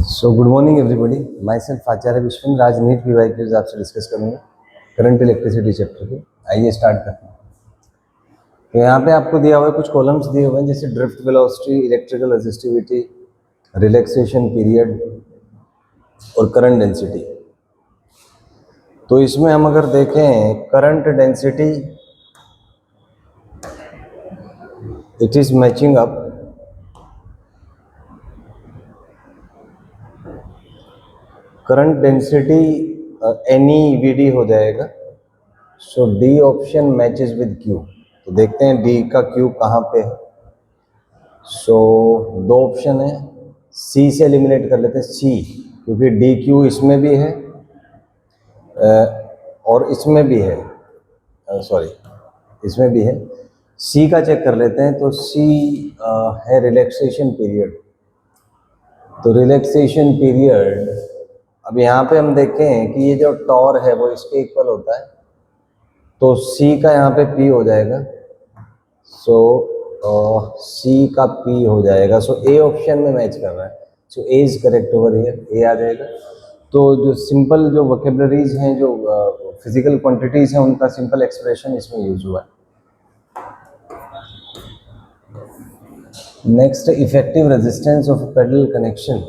सो good morning everybody, myself Acharya विश्वन राजनीत PYQs आपसे डिस्कस करूँगा करंट इलेक्ट्रिसिटी चैप्टर के। आइए स्टार्ट करते हैं। तो यहाँ पे आपको दिया हुआ है, कुछ कॉलम्स दिए हुए हैं जैसे drift velocity, electrical resistivity, relaxation period और करंट डेंसिटी। तो इसमें हम अगर देखें current density, it is matching up current density एनी वीडी हो जाएगा। So D option matches with Q. तो देखते हैं डी का क्यू कहाँ पे है। सो दो ऑप्शन है, सी से एलिमिनेट कर लेते हैं, सी, क्योंकि डी क्यू इसमें भी है और इसमें भी है, सॉरी इसमें भी है। सी का चेक कर लेते हैं। तो सी है रिलैक्सेशन पीरियड। तो रिलैक्सेशन पीरियड, अब यहाँ पे हम देखें कि ये जो टॉर है वो इसके इक्वल होता है, तो सी का यहाँ पे पी हो जाएगा। सो सी का पी हो जाएगा। सो ए ऑप्शन में मैच कर रहा है। सो ए is correct over here, A आ जाएगा। तो जो सिंपल जो वोकेबलरीज हैं, जो फिजिकल क्वांटिटीज हैं, उनका सिंपल एक्सप्रेशन इसमें यूज हुआ है। Next, effective resistance of parallel connection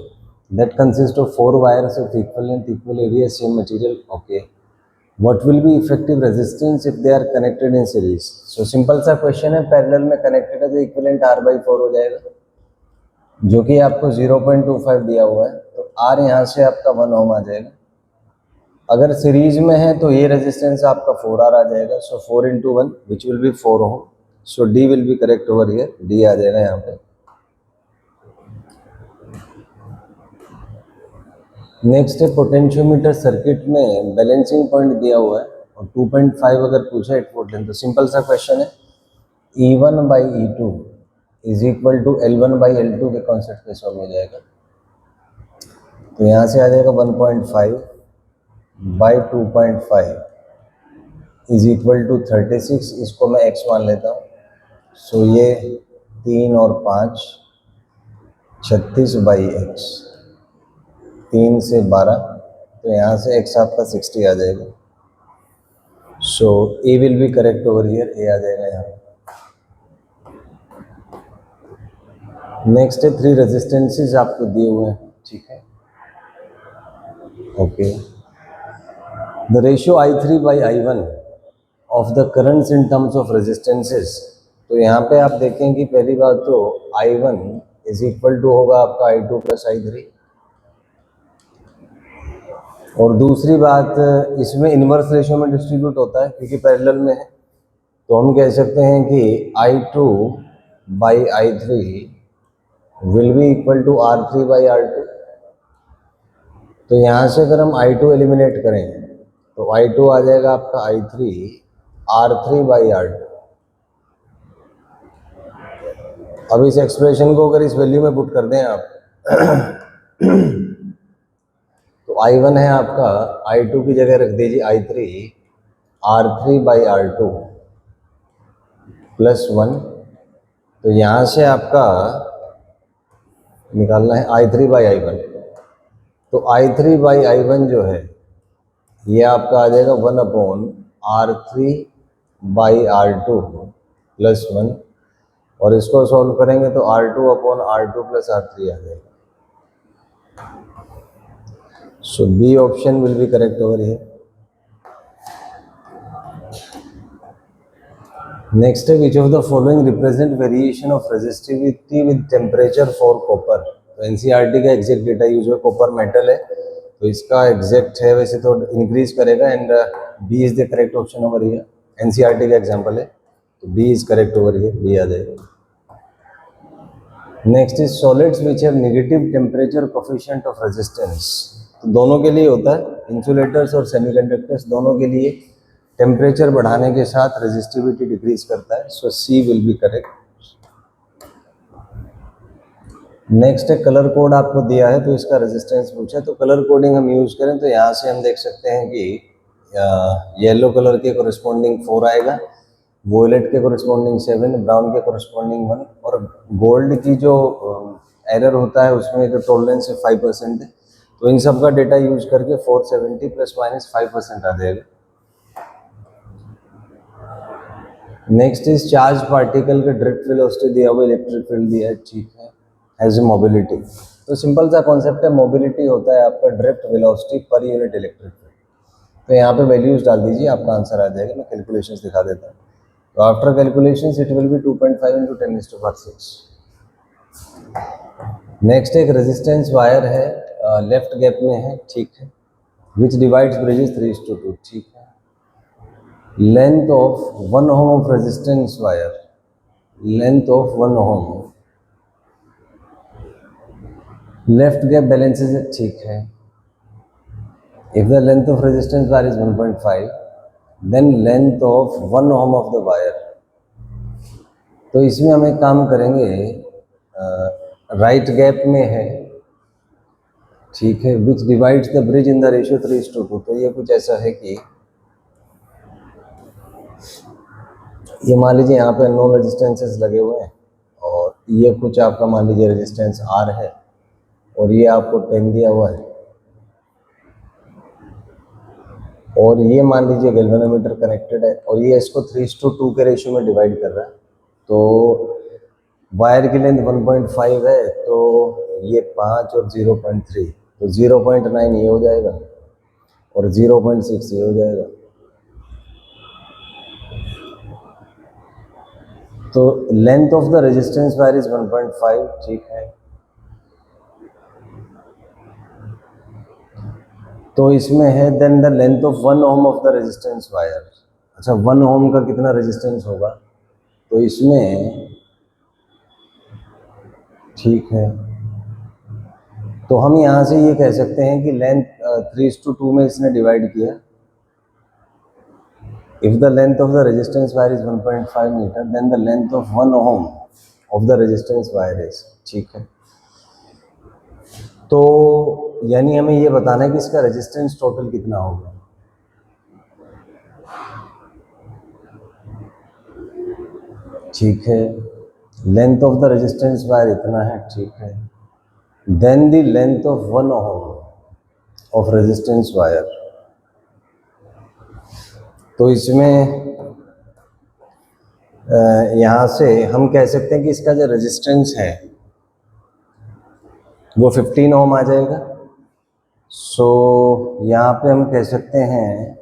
that consists of 4 wires of equal length, equal area, same material. Okay, what will be effective resistance if they are connected in series? So simple सा question है, parallel में connected है तो equivalent R/4 हो जाएगा, जो कि आपको 0.25 दिया हुआ है। तो R यहाँ से आपका 1 ओम आ जाएगा। अगर सीरीज में है तो ये रेजिस्टेंस आपका 4R आ जाएगा। So 4 × 1 which will be 4 ohm. So D will be correct over here, D आ जाएगा यहाँ पे। नेक्स्ट है पोटेंशियोमीटर सर्किट में बैलेंसिंग पॉइंट दिया हुआ है और 2.5 अगर पूछा इट वोल्टेज, तो सिंपल सा क्वेश्चन है, E1/E2 is equal to L1/L2 के कॉन्सेप्ट पे सॉल्व हो जाएगा। तो यहाँ से आ जाएगा 1.5/2.5 इज इक्वल टू 36। इसको मैं x मान लेता हूँ। सो ये 3 और 5 36/x, 3 से 12, तो यहाँ से x आपका 60 आ जाएगा। So A will be correct over here, A आ जाएगा यहाँ। नेक्स्ट है 3 रेजिस्टेंसेस आपको दिए हुए हैं, ठीक है। Okay, the ratio I3/I1 of the currents in terms of resistances. तो यहाँ पे आप देखें कि पहली बात तो I1 इज इक्वल टू होगा आपका I2 + I3, और दूसरी बात इसमें इन्वर्स रेशियो में डिस्ट्रीब्यूट होता है क्योंकि पैरेलल में है। तो हम कह सकते हैं कि I2/I3 will be equal to R3/R2। तो यहाँ से अगर हम I2 एलिमिनेट करें तो I2 आ जाएगा आपका I3 R3/R2। अब इस एक्सप्रेशन को अगर इस वैल्यू में पुट कर दें आप तो I1 है आपका, I2 की जगह रख दीजिए I3 R3/R2 +1। तो यहाँ से आपका निकालना है I3/I1। तो I3/I1 जो है ये आपका आ जाएगा 1/R3/R2 +1, और इसको सॉल्व करेंगे तो R2/R2 + R3 आ जाएगा। So B option will be correct over here. Next, which of the following represent variation of resistivity with temperature for copper? तो NCERT का एग्जैक्ट डेटा यूज हुआ, कॉपर मेटल है तो इसका एग्जैक्ट है, वैसे तो इंक्रीज करेगा, and B is the correct option over here. NCERT का एग्जांपल है तो B is correct over here, B आ जाएगा। Next is solids which have negative temperature coefficient of resistance. तो दोनों के लिए होता है, इंसुलेटर्स और सेमीकंडक्टर्स दोनों के लिए टेम्परेचर बढ़ाने के साथ रेजिस्टिविटी डिक्रीज करता है। सो सी विल बी करेक्ट। नेक्स्ट है कलर कोड आपको दिया है तो इसका रेजिस्टेंस पूछा है, तो कलर कोडिंग हम यूज करें तो यहाँ से हम देख सकते हैं कि येलो कलर के कोरिस्पोंडिंग 4 आएगा, वोयलेट के कोरिस्पोंडिंग 7, ब्राउन के कोरिस्पोंडिंग 1, और गोल्ड की जो एरर होता है उसमें तो टॉलरेंस 5% है, तो इन सब का डेटा यूज करके 470 प्लस माइनस 5% आ जाएगा। नेक्स्ट इज चार्ज पार्टिकल का ड्रिफ्ट वेलोसिटी दिया हुआ, इलेक्ट्रिक फील्ड दिया है, ठीक है, एज ए मोबिलिटी। तो सिंपल सा कॉन्सेप्ट है, मोबिलिटी होता है आपका drift velocity per unit electric field. तो यहाँ पे वैल्यूज डाल दीजिए, आपका आंसर आ जाएगा। मैं कैलकुलेशंस दिखा देता हूँ। तो after calculations it will be 2.5 into 10⁻6। Next एक रेजिस्टेंस वायर है, लेफ्ट गैप में है, ठीक है, विच डिवाइड्स ब्रिजेस 3:2, ठीक है। Length of 1 ohm of resistance wire, length of 1 ohm, left gap balances है, ठीक है। If the length of resistance wire is 1.5 then length of 1 ohm of the wire. तो इसमें हम एक काम करेंगे, राइट गैप में है, ठीक है, विच divides the bridge in the ratio 3:2। तो ये कुछ ऐसा है कि ये मान लीजिए यहाँ पे नो रेजिस्टेंसेस लगे हुए हैं, और ये कुछ आपका मान लीजिए रेजिस्टेंस R है, और ये आपको 10 दिया हुआ है, और ये मान लीजिए गैल्वेनोमीटर कनेक्टेड है, और ये इसको 3:2 के रेशियो में डिवाइड कर रहा है। तो वायर की लेंथ 1.5 है, तो ये 5 और 0.3, तो 0.9 ये हो जाएगा, और 0.6 ये हो जाएगा। तो length of the resistance wire is 1.5, ठीक है। तो इसमें है then the length of 1 ohm of the resistance wire. अच्छा, 1 ओम का कितना रेजिस्टेंस होगा, तो इसमें, ठीक है, तो हम यहाँ से ये कह सकते हैं कि लेंथ 3:2 में इसने डिवाइड किया। If the length of the resistance wire is 1.5 metre then the length of 1 ohm of the resistance wire is, ठीक है। तो यानी हमें ये बताना है कि इसका रेजिस्टेंस टोटल कितना होगा। ठीक है, length of the resistance wire इतना है, ठीक है। Then the length of 1 ohm of resistance wire. तो इसमें यहाँ से हम कह सकते हैं कि इसका जो रेजिस्टेंस है वो 15 ओम आ जाएगा। सो यहाँ पे हम कह सकते हैं,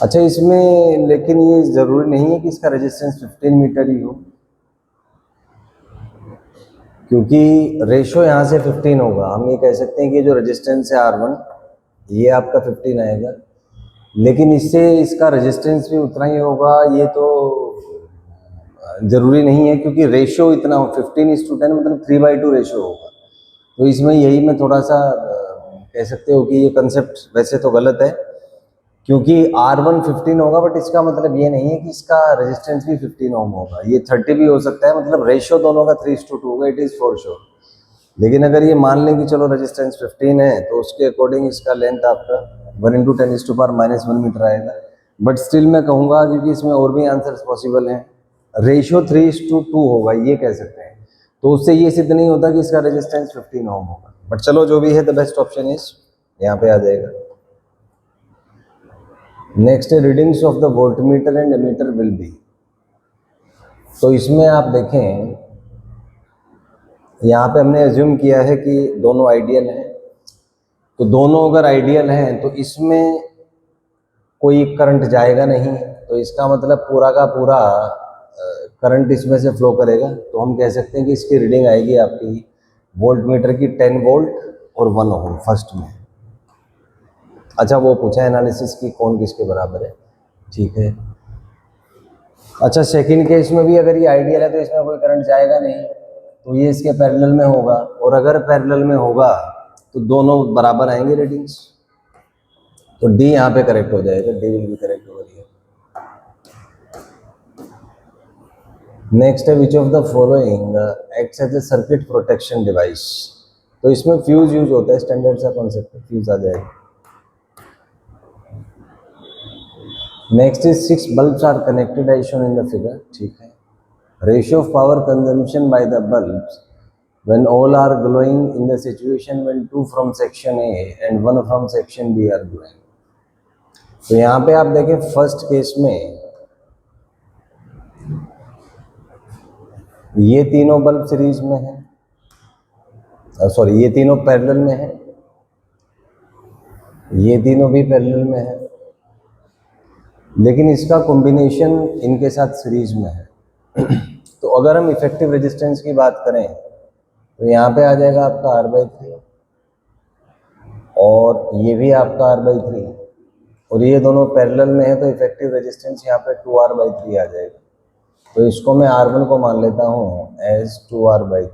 अच्छा इसमें लेकिन ये ज़रूरी नहीं है कि इसका रेजिस्टेंस 15 मीटर ही हो, क्योंकि रेशो यहाँ से 15 होगा। हम ये कह सकते हैं कि जो रेजिस्टेंस है R1 ये आपका 15 आएगा, लेकिन इससे इसका रेजिस्टेंस भी उतना ही होगा, ये तो ज़रूरी नहीं है, क्योंकि रेशो इतना हो 15:10 मतलब 3/2 रेशो होगा। तो इसमें यही मैं थोड़ा सा कह सकते हो कि ये कंसेप्ट वैसे तो गलत है, क्योंकि R1 15 होगा, बट इसका मतलब ये नहीं है कि इसका रेजिस्टेंस भी 15 ओम होगा, ये 30 भी हो सकता है, मतलब रेशो दोनों का 3:2 होगा, इट इज़ फॉर श्योर। लेकिन अगर ये मान लें कि चलो रेजिस्टेंस 15 है, तो उसके अकॉर्डिंग इसका लेंथ आपका 1 × 10⁻⁻1 मीटर आएगा। बट स्टिल मैं कहूँगा, क्योंकि इसमें और भी आंसर्स पॉसिबल हैं, रेशियो 3:2 होगा ये कह सकते हैं, तो उससे ये सिद्ध नहीं होता कि इसका रेजिस्टेंस 15 ओम होगा। बट चलो जो भी है, द बेस्ट ऑप्शन इज यहाँ पे आ जाएगा। नेक्स्ट है readings of the voltmeter and ammeter will be. तो इसमें आप देखें, यहाँ पे हमने एज्यूम किया है कि दोनों आइडियल हैं, तो दोनों अगर आइडियल हैं तो इसमें कोई करंट जाएगा नहीं, तो इसका मतलब पूरा का पूरा करंट इसमें से फ्लो करेगा। तो हम कह सकते हैं कि इसकी रीडिंग आएगी आपकी वोल्टमीटर की 10 वोल्ट और 1 ओम फर्स्ट में। अच्छा, वो पूछा है एनालिसिस की कौन किसके बराबर है, ठीक है। अच्छा, सेकंड केस में भी अगर ये आइडियल है तो इसमें कोई करंट जाएगा नहीं, तो ये इसके पैरेलल में होगा, और अगर पैरेलल में होगा तो दोनों बराबर आएंगे रीडिंग्स, तो डी यहाँ पे करेक्ट हो जाएगा, डी विल बी करेक्ट हो रही है। नेक्स्ट है which of the following acts as a circuit protection device. तो इसमें फ्यूज यूज होता है, स्टैंडर्ड सा कॉन्सेप्ट है, फ्यूज आ जाएगा। Next is 6 bulbs are connected as shown in the figure, ठीक है। ratio of power consumption by the bulbs when all are glowing in the situation when 2 from section A and 1 from section B are glowing. तो यहाँ पे आप देखें first case में ये तीनों बल्ब सीरीज में है, सॉरी ये तीनों पैरेलल में है, ये तीनों भी पैरेलल में है, लेकिन इसका कॉम्बिनेशन इनके साथ सीरीज में है। तो अगर हम इफेक्टिव रेजिस्टेंस की बात करें तो यहाँ पे आ जाएगा आपका R/3 और ये भी आपका R/3 और ये दोनों पैरेलल में है, तो इफेक्टिव रेजिस्टेंस यहाँ पे 2R/3 आ जाएगा। तो इसको मैं R1 को मान लेता हूँ एज 2R/3।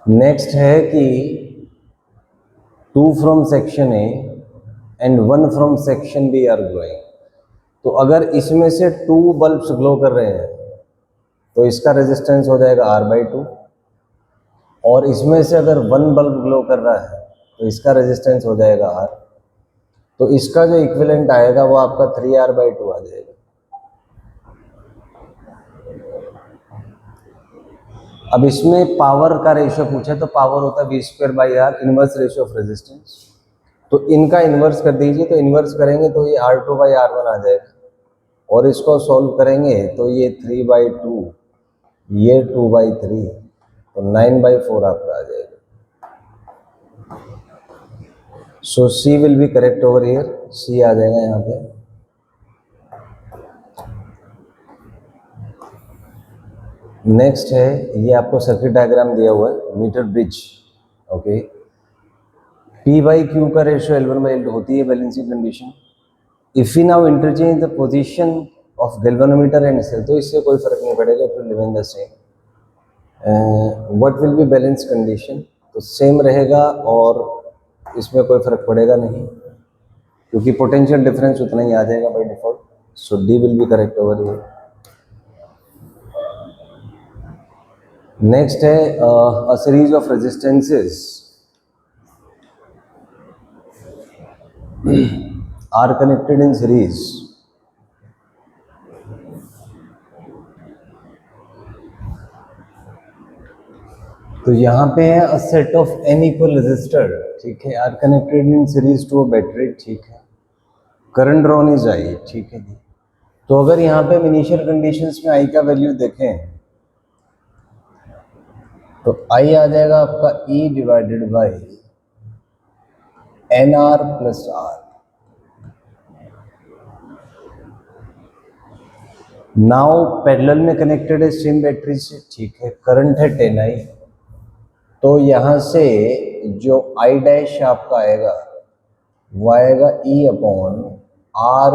नेक्स्ट है कि 2 from section A and 1 from section B are glowing. तो अगर इसमें से 2 बल्ब्स ग्लो कर रहे हैं तो इसका रेजिस्टेंस हो जाएगा R/2 और इसमें से अगर 1 बल्ब ग्लो कर रहा है तो इसका रेजिस्टेंस हो जाएगा R। तो इसका जो इक्विवेलेंट आएगा वो आपका 3R/2 आ जाएगा। अब इसमें पावर का रेशियो पूछा तो पावर होता है V²/R, inverse ratio of resistance. तो इनका इन्वर्स कर दीजिए, तो इन्वर्स करेंगे तो ये R2/R1 आ जाएगा और इसको सॉल्व करेंगे तो ये 3/2, ये 2/3, तो 9/4 आपका आ जाएगा। सो C will be correct over here, C आ जाएगा यहाँ पे। नेक्स्ट है, ये आपको सर्किट डायग्राम दिया हुआ है, मीटर ब्रिज। ओके, P/Q का रेशियो L1/L2 होती है balancing condition. If we now interchange the position of galvanometer and cell, तो इससे कोई फर्क नहीं पड़ेगा, it will remain the same. What will be balance condition, तो सेम रहेगा और इसमें कोई फर्क पड़ेगा नहीं क्योंकि पोटेंशियल डिफरेंस उतना ही आ जाएगा by default. So D will be correct over here. Next है a series of resistances are connected in series. तो यहाँ पे है a set of n equal resistor, ठीक है, are connected in series to a battery, ठीक है, current drawn is I, ठीक है जी। तो अगर यहाँ पे इनिशियल कंडीशंस में I का वैल्यू देखें तो I आ जाएगा आपका E/NR+R। नाउ पैरेलल में कनेक्टेड है सेम बैटरी से, ठीक है, करंट है 10I। तो यहाँ से जो I' आपका आएगा वो आएगा E/R/N+R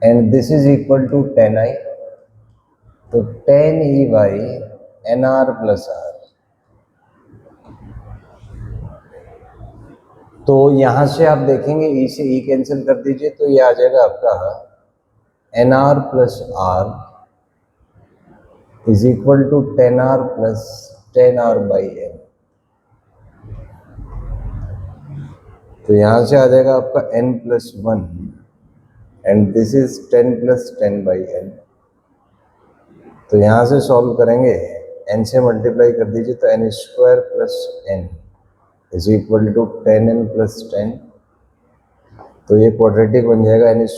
and this is equal to 10I, तो 10E/NR+R। तो यहाँ से आप देखेंगे E से E कैंसिल कर दीजिए तो ये आ जाएगा आपका NR+R is equal to 10R+10R/N। तो यहाँ से आ जाएगा आपका N+1 and this is 10+10/N। तो यहाँ से सॉल्व करेंगे, n से मल्टीप्लाई कर दीजिए तो n² + n is equal to 10n+10। तो ये क्वाड्रेटिक बन जाएगा, n² -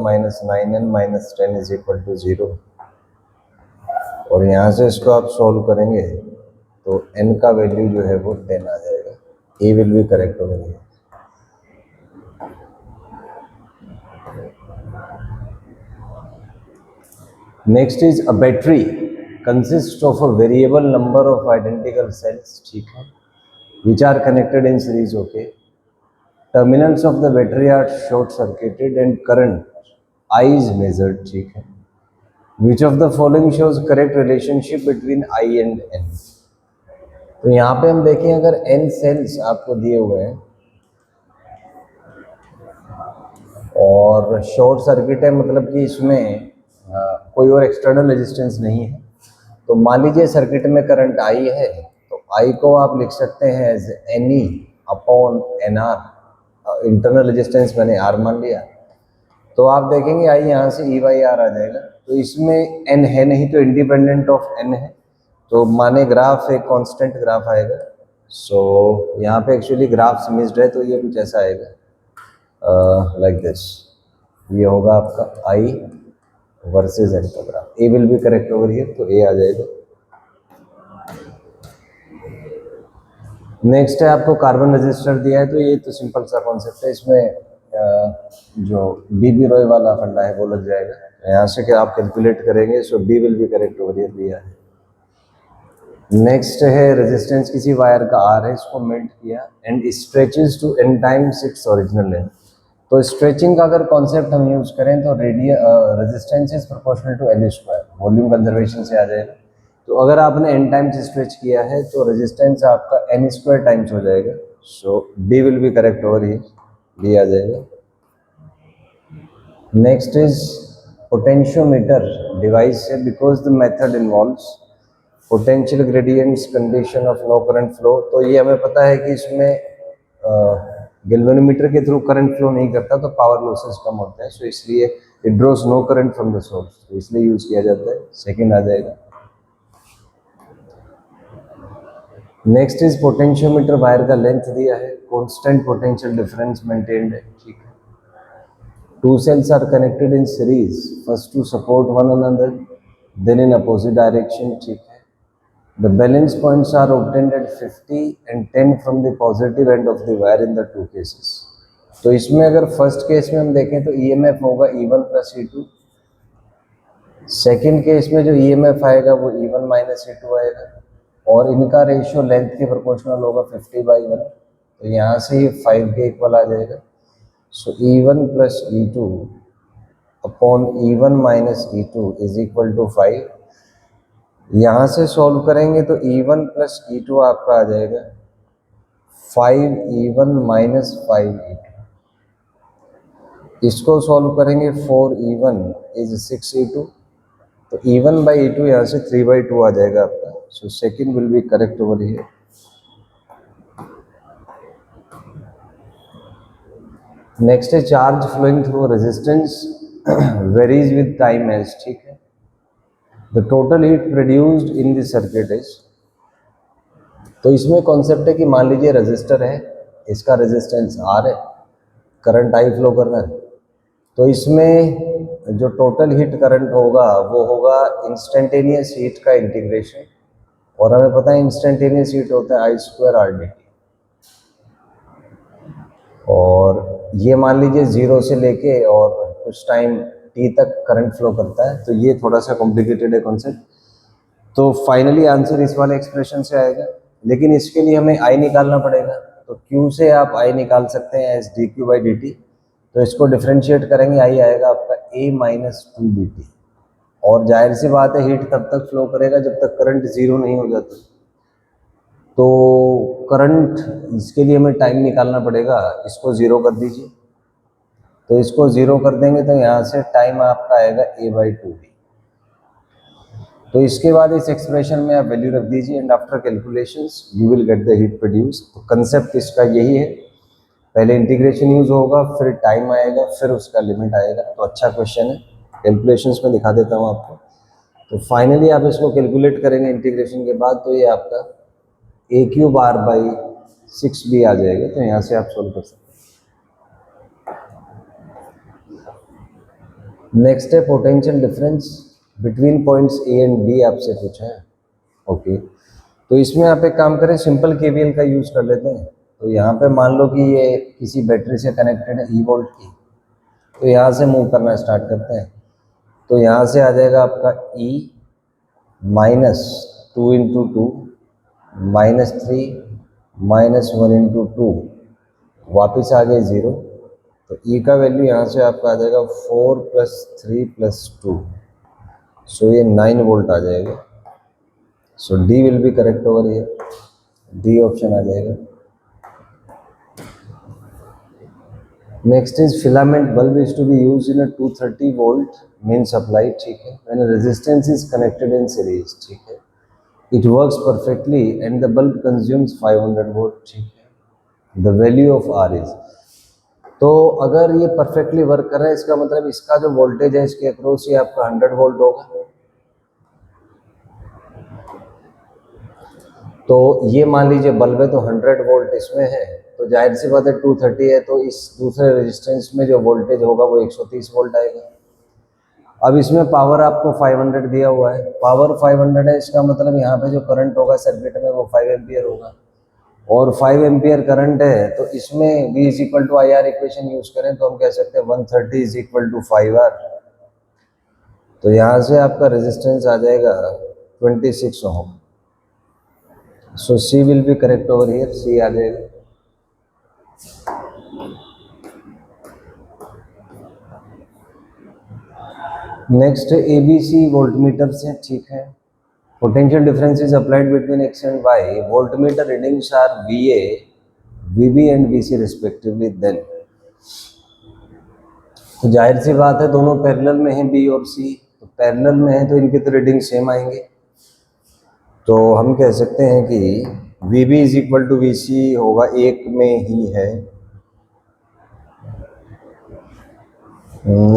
9n - 10 is equal to 0। और यहाँ से इसको आप सॉल्व करेंगे तो n का वैल्यू जो है वो 10 आ जाएगा। A will be correct over here. Next is a battery consist of a variable number of identical cells, ठीक है, which are connected in series. Okay, terminals of the battery are short circuited and current I is measured, ठीक है। Which of the following shows correct relationship between I and N? तो यहाँ पे हम देखें, अगर N सेल्स आपको दिए हुए हैं और शॉर्ट सर्किट है, मतलब कि इसमें कोई और एक्सटर्नल रेजिस्टेंस नहीं है, तो मान लीजिए सर्किट में करंट I है, तो I को आप लिख सकते हैं एज NE/NR। इंटरनल रेजिस्टेंस मैंने R मान लिया, तो आप देखेंगे आई यहाँ से ई बाई आर आ जाएगा। तो इसमें एन है नहीं तो इंडिपेंडेंट ऑफ एन है, तो माने ग्राफ एक कांस्टेंट ग्राफ आएगा। सो यहाँ पे एक्चुअली ग्राफ मिस्ड है, तो ये कुछ ऐसा आएगा लाइक दिस। ये होगा आपका आई वर्सेस एन का graph. A will be correct over here, तो ए आ जाएगा। नेक्स्ट है आपको कार्बन रजिस्टर दिया है, तो ये तो सिंपल सा कॉन्सेप्ट है। इसमें जो बीबी रॉय वाला फंडा है वो लग जाएगा। यहाँ से क्या आप कैलकुलेट करेंगे, so B will be correct over here, दिया है। नेक्स्ट है रेजिस्टेंस किसी वायर का आर है, इसको मेल्ट किया and stretches to N times its original length. तो स्ट्रेचिंग का अगर कॉन्सेप्ट हम यूज करें तो resistance is proportional to L square, volume conservation से आ जाएगा। तो अगर आपने एन टाइम्स स्ट्रेच किया है तो रेजिस्टेंस आपका एन स्क्वायर टाइम्स हो जाएगा। So D will be correct over here, D आ जाएगा। नेक्स्ट इज पोटेंशियोमीटर डिवाइस है, because the method involves potential gradients condition of no current flow. तो ये हमें पता है कि इसमें गैल्वेनोमीटर के थ्रू करंट फ्लो नहीं करता, तो पावर लॉसेस कम होते हैं। सो इसलिए it draws no current from the source, तो इसलिए यूज किया जाता है। सेकंड आ जाएगा। नेक्स्ट इज पोटेंशियोमीटर वायर का लेंथ दिया है, कांस्टेंट पोटेंशियल डिफरेंस मेंटेन्ड है, ठीक है। Two cells are connected in series, first to support one another, then in opposite direction, ठीक है। The balance points are obtained at 50 and 10 from the positive end of the wire in the two cases. तो इसमें अगर first case में हम देखें तो EMF होगा E1 plus E2। Second case में जो EMF आएगा वो E1 माइनस E2 आएगा, और इनका रेशियो लेंथ के प्रोपोर्शनल होगा 50/1। तो यहाँ से ये 5 के इक्वल आ जाएगा। So E1 plus E2 upon E1 minus E2 is equal to 5। यहाँ से सॉल्व करेंगे तो E1 प्लस E2 आपका आ जाएगा 5E1 माइनस 5E2। इसको सॉल्व करेंगे 4E1 इज 6E2। तो E1 बाई E2 यहाँ से 3/2 आ जाएगा आपका। So second will be correct over here. Next है charge flowing through resistance varies with time as, ठीक है। The total heat produced in the circuit is, तो इसमें कॉन्सेप्ट है कि मान लीजिए रेजिस्टर है, इसका रेजिस्टेंस R है, करंट I फ्लो करना है। तो इसमें जो टोटल हीट करंट होगा वो होगा इंस्टेंटेनियस हीट का इंटीग्रेशन, और हमें पता है इंस्टेंटेनियस हीट होता है I²RdT। और ये मान लीजिए 0 से लेके और कुछ टाइम T तक करंट फ्लो करता है, तो ये थोड़ा सा कॉम्प्लिकेटेड है कॉन्सेप्ट। तो फाइनली आंसर इस वाले एक्सप्रेशन से आएगा, लेकिन इसके लिए हमें I निकालना पड़ेगा। तो Q से आप I निकाल सकते हैं एज dQ/dt। तो इसको डिफ्रेंशिएट करेंगे, I आएगा आपका A माइनस 2dt। और जाहिर सी बात है हीट तब तक फ्लो करेगा जब तक करंट 0 नहीं हो जाता। तो करंट, इसके लिए हमें टाइम निकालना पड़ेगा, इसको 0 कर दीजिए। तो इसको 0 कर देंगे तो यहाँ से टाइम आपका आएगा A/2b। तो इसके बाद इस एक्सप्रेशन में आप वैल्यू रख दीजिए and after calculations you will get the heat produce. तो कंसेप्ट इसका यही है, पहले इंटीग्रेशन यूज होगा, फिर टाइम आएगा, फिर उसका लिमिट आएगा। तो अच्छा क्वेश्चन है, कैलकुलेशंस में दिखा देता हूँ आपको। तो फाइनली आप इसको कैलकुलेट करेंगे इंटीग्रेशन के बाद, तो ये आपका A³ R/6b आ जाएगा। तो यहाँ से आप सोल्व कर सकते हैं। नेक्स्ट है potential difference between points A and B, आपसे पूछा है, ओके। तो इसमें आप एक काम करें, सिंपल KVL का यूज़ कर लेते हैं। तो यहाँ पे मान लो कि ये किसी बैटरी से कनेक्टेड है E वोल्ट की, तो यहाँ से मूव करना स्टार्ट करते हैं। तो यहाँ से आ जाएगा आपका E माइनस 2 × 2 माइनस 3 माइनस 1 × 2, वापिस आ गए 0। तो E का वैल्यू यहाँ से आपका आ जाएगा 4 + 3 + 2, सो ये 9 वोल्ट आ जाएगा। So D will be correct over here, D option आ जाएगा। Next is filament bulb is to be use in a 230 volt main supply, ठीक है, when resistance is connected in series, ठीक है। It works perfectly and the bulb consumes 500 volt, ठीक है। The value of R is, तो अगर ये perfectly work कर रहा है, इसका मतलब इसका जो वोल्टेज है इसके अक्रॉस ये आपका 100 वोल्ट होगा। तो ये मान लीजिए बल्ब है तो 100 वोल्ट इसमें है, तो जाहिर सी बात है 230 है, तो इस दूसरे रेजिस्टेंस में जो वोल्टेज होगा वो 130 वोल्ट आएगा। अब इसमें पावर आपको 500 दिया हुआ है, पावर 500 है, इसका मतलब यहाँ पे जो करंट होगा सर्किट में वो 5 एम्पियर होगा, और 5 एम्पियर करंट है तो इसमें V is equal to I R equation use करें तो हम कह सकते हैं 130 इज इक्वल टू 5R। तो यहाँ से आपका रेजिस्टेंस आ जाएगा 26 ohm. So C will be correct over here, C आ जाएगा। नेक्स्ट ABC वोल्टमीटर से, ठीक है। Potential difference is applied between X and Y, voltmeter readings are VA, VB and VC respectively. Then तो जाहिर सी बात है दोनों पैरेलल में हैं B और C, तो पैरेलल में है तो इनके तो रीडिंग सेम आएंगे। तो हम कह सकते हैं कि VB is equal to VC होगा, एक में ही है,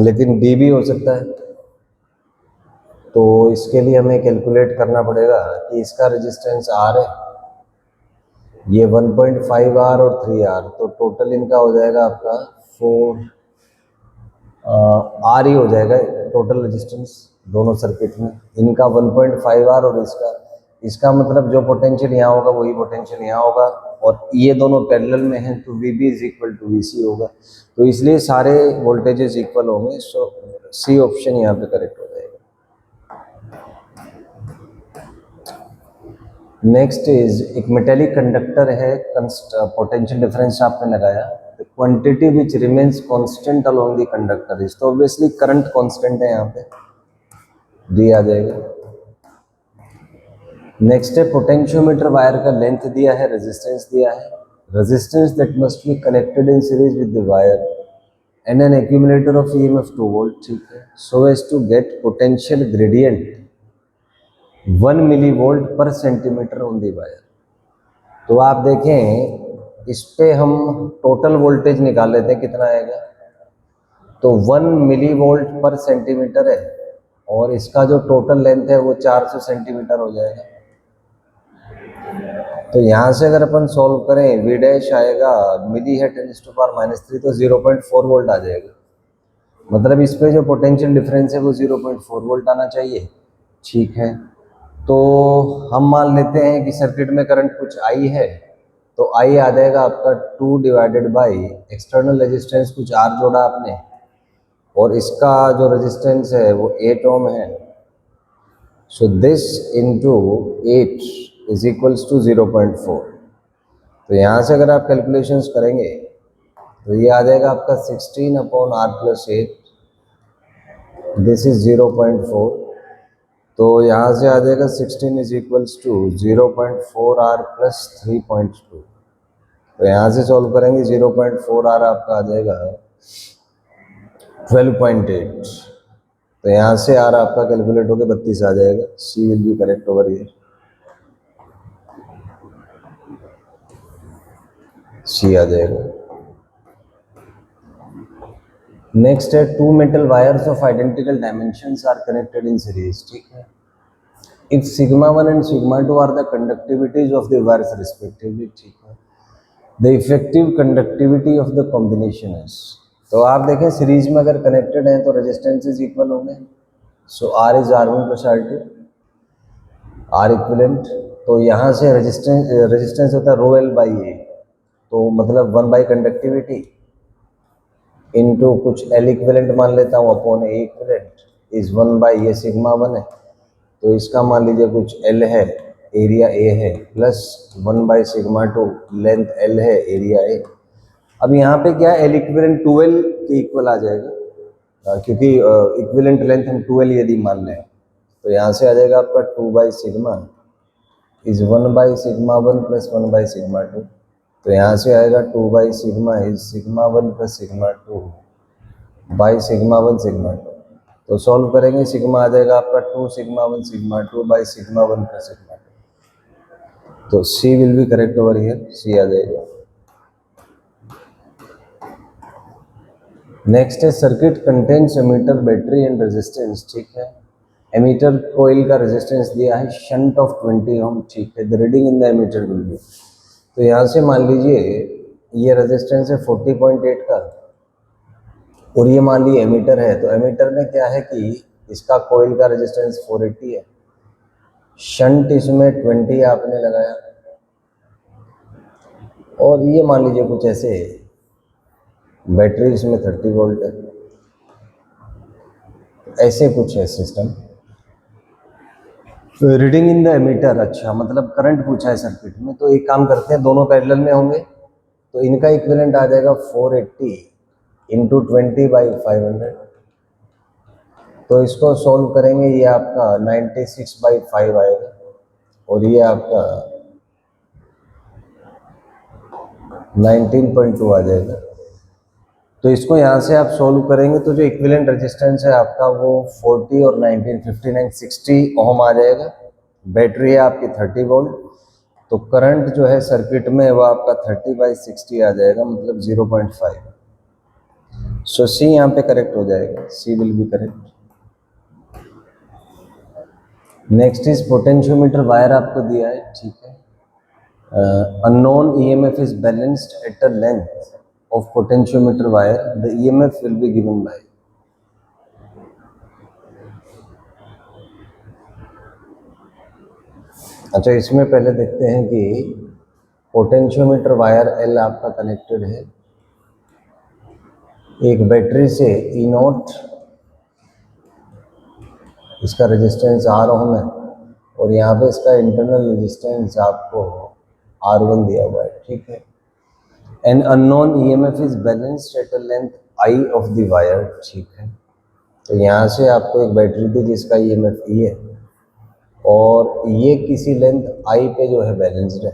लेकिन B भी हो सकता है। तो इसके लिए हमें कैलकुलेट करना पड़ेगा कि इसका रेजिस्टेंस R है, ये 1.5R और 3R, तो टोटल इनका हो जाएगा आपका 4R ही हो जाएगा टोटल रेजिस्टेंस दोनों सर्किट में। इनका 1.5R और इसका मतलब जो पोटेंशियल यहाँ होगा वही पोटेंशियल यहाँ होगा, और ये दोनों पैरेलल में हैं तो VB is equal to VC होगा, तो इसलिए सारे वोल्टेजेस इक्वल होंगे। सो C ऑप्शन यहाँ पे करेक्ट हो जाएगा। नेक्स्ट इज एक मेटेलिक कंडक्टर है, पोटेंशियल डिफरेंस आपने लगाया, quantity which remains constant along the conductor is, तो ऑब्वियसली करंट कांस्टेंट है, यहाँ पे D आ जाएगा। नेक्स्ट है पोटेंशियोमीटर वायर का लेंथ दिया है, रेजिस्टेंस दिया है, resistance that must be connected in series with the wire and an accumulator of EMF 2 volt, ठीक है, so as to get potential gradient 1 millivolt per centimetre on the wire. तो आप देखें इस पे हम टोटल वोल्टेज निकाल लेते हैं कितना आएगा, तो 1 मिलीवोल्ट पर सेंटीमीटर है, और इसका जो टोटल लेंथ है वो 400 सेंटीमीटर हो जाएगा। तो यहाँ से अगर अपन सॉल्व करें V डैश आएगा मिली है 10⁻³ तो 0.4 वोल्ट आ जाएगा, मतलब इस पे जो पोटेंशियल डिफरेंस है वो 0.4 वोल्ट आना चाहिए, ठीक है। तो हम मान लेते हैं कि सर्किट में करंट कुछ I है, तो I आ जाएगा आपका 2 डिवाइडेड बाई एक्सटर्नल रेजिस्टेंस कुछ R जोड़ा आपने, और इसका जो रेजिस्टेंस है वो 8 ओम है, so this into 8 is equals to 0.4। तो यहाँ से अगर आप कैलकुलेशंस करेंगे तो ये आ जाएगा आपका 16/R+8, दिस इज 0.4, तो यहाँ से आ जाएगा 16 इज इक्वल्स टू 0.4R + 3.2। तो यहाँ से सॉल्व करेंगे 0.4R आपका आ जाएगा 12.8, तो यहाँ से R आपका कैलकुलेट होकर 32 आ जाएगा। C will be correct over here, C आ जाएगा। नेक्स्ट है 2 metal wires of identical dimensions are connected in series, ठीक है। If σ1 and σ2 are the conductivities of the wires respectively, ठीक है, the effective conductivity of the combination is, तो आप देखें सीरीज में अगर कनेक्टेड हैं तो रेजिस्टेंसेस इक्वल होंगे, सो R is R1 + R2, R equivalent, तो यहाँ से रेजिस्टेंस होता है ρl/A, तो मतलब 1 कंडक्टिविटी इनटू कुछ L इक्विवेलेंट मान लेता हूँ अपॉन A इक्विवेलेंट इज 1 ये σ1 है, तो इसका मान लीजिए कुछ L है, एरिया A है, प्लस 1 σ2 लेंथ L है, एरिया A। अब यहाँ पे क्या L इक्विवेलेंट 2L के इक्वल आ जाएगा, क्योंकि इक्विवेलेंट लेंथ हम 2L यदि मान लें, तो यहाँ से आ जाएगा आपका 2/σ इज 1/σ1 + 1/σ2, तो यहाँ से आएगा 2/σ इज σ1 + σ2 बाई σ1 σ2। तो सॉल्व करेंगे सिग्मा आ जाएगा आपका 2σ1 σ2 बाई σ1 + σ2, तो C will be correct over here, C आ जाएगा। नेक्स्ट है circuit contains ammeter battery and resistance, ठीक है। एमीटर कोयल का रेजिस्टेंस दिया है शंट ऑफ 20 ओम, ठीक है। The reading in the ammeter will be, तो यहाँ से मान लीजिए ये रेजिस्टेंस है 40.8 का और ये मान लीजिए एमीटर है, तो एमीटर में क्या है कि इसका कोयल का रेजिस्टेंस 480 है, शंट इसमें 20 आपने लगाया और ये मान लीजिए कुछ ऐसे बैटरी इसमें 30 वोल्ट है, ऐसे कुछ है system. Reading in the ammeter, अच्छा मतलब करंट पूछा है सर्किट में, तो एक काम करते हैं दोनों पैरेलल में होंगे तो इनका इक्विवेलेंट आ जाएगा 480 इंटू 20/500, तो इसको सॉल्व करेंगे ये आपका 96/5 आएगा और ये आपका 19.2 आ जाएगा। तो इसको यहाँ से आप सॉल्व करेंगे तो जो इक्विवेलेंट रेजिस्टेंस है आपका वो 40 और 19 59 60 ओम आ जाएगा। बैटरी है आपकी 30 वोल्ट, तो करंट जो है सर्किट में वो आपका 30/60 आ जाएगा, मतलब 0.5। सो सी यहाँ पे करेक्ट हो जाएगा, C will be correct. Next is potentiometer wire आपको दिया है, ठीक है। unknown EMF is balanced at a length of potentiometer wire, the EMF will be given by, अच्छा इसमें पहले देखते हैं कि पोटेंशियोमीटर वायर L आपका कनेक्टेड है एक बैटरी से E0, इसका रेजिस्टेंस R ओम है और यहाँ पे इसका इंटरनल रेजिस्टेंस आपको R1 दिया हुआ है, ठीक है। An unknown EMF is balanced at a length I of the wire, ठीक है। तो यहाँ से आपको एक बैटरी दी जिसका EMF E है और ये किसी लेंथ I पे जो है बैलेंस्ड है,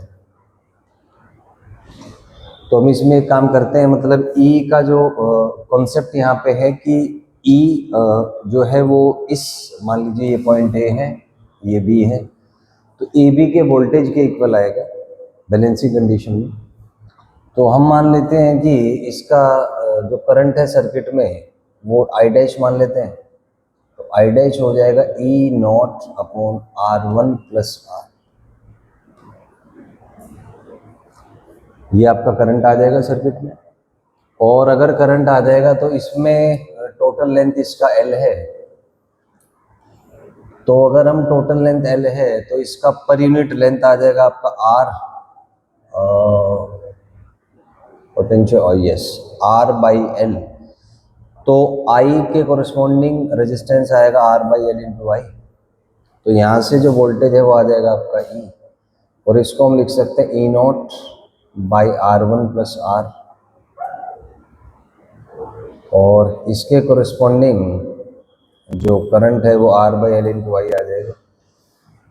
तो हम इसमें एक काम करते हैं, मतलब E का जो कॉन्सेप्ट यहाँ पे है कि E जो है वो इस, मान लीजिए ये पॉइंट A है, ये B है, तो AB के वोल्टेज के इक्वल आएगा बैलेंसिंग कंडीशन में। तो हम मान लेते हैं कि इसका जो करंट है सर्किट में वो I डैश मान लेते हैं, तो I डैश हो जाएगा E0/R1 + R, ये आपका करंट आ जाएगा सर्किट में। और अगर करंट आ जाएगा तो इसमें टोटल लेंथ इसका L है, तो अगर हम टोटल लेंथ L है तो इसका पर यूनिट लेंथ आ जाएगा आपका R पोटेंशियल, यस R/L, तो I के कोरिस्पोंडिंग रेजिस्टेंस आएगा R/L × I, तो यहाँ से जो वोल्टेज है वो आ जाएगा आपका E और इसको हम लिख सकते हैं E0/R1 + R, और इसके कोरिस्पोंडिंग जो करंट है वो R/L × I आ जाएगा,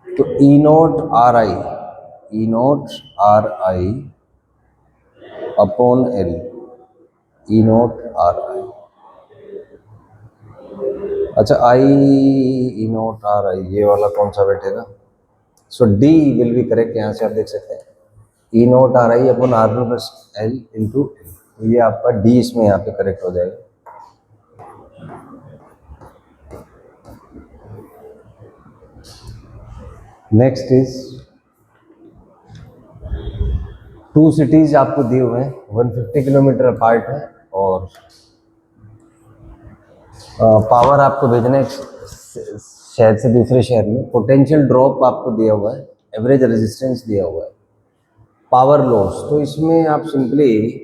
तो E0RI अपॉन L, E0RI, अच्छा E0RI ये वाला कौन सा बैठेगा, सो D विल बी करेक्ट, यहाँ से आप देख सकते हैं E0RI upon R1 + L × L, तो ये आपका D इसमें यहाँ पे करेक्ट हो जाएगा। नेक्स्ट इज 2 सिटीज आपको दिए हुए हैं, 150 किलोमीटर अपार्ट है और पावर आपको भेजना है शहर से दूसरे शहर में। पोटेंशियल ड्रॉप आपको दिया हुआ है, एवरेज रेजिस्टेंस दिया हुआ है, पावर लॉस, तो इसमें आप सिंपली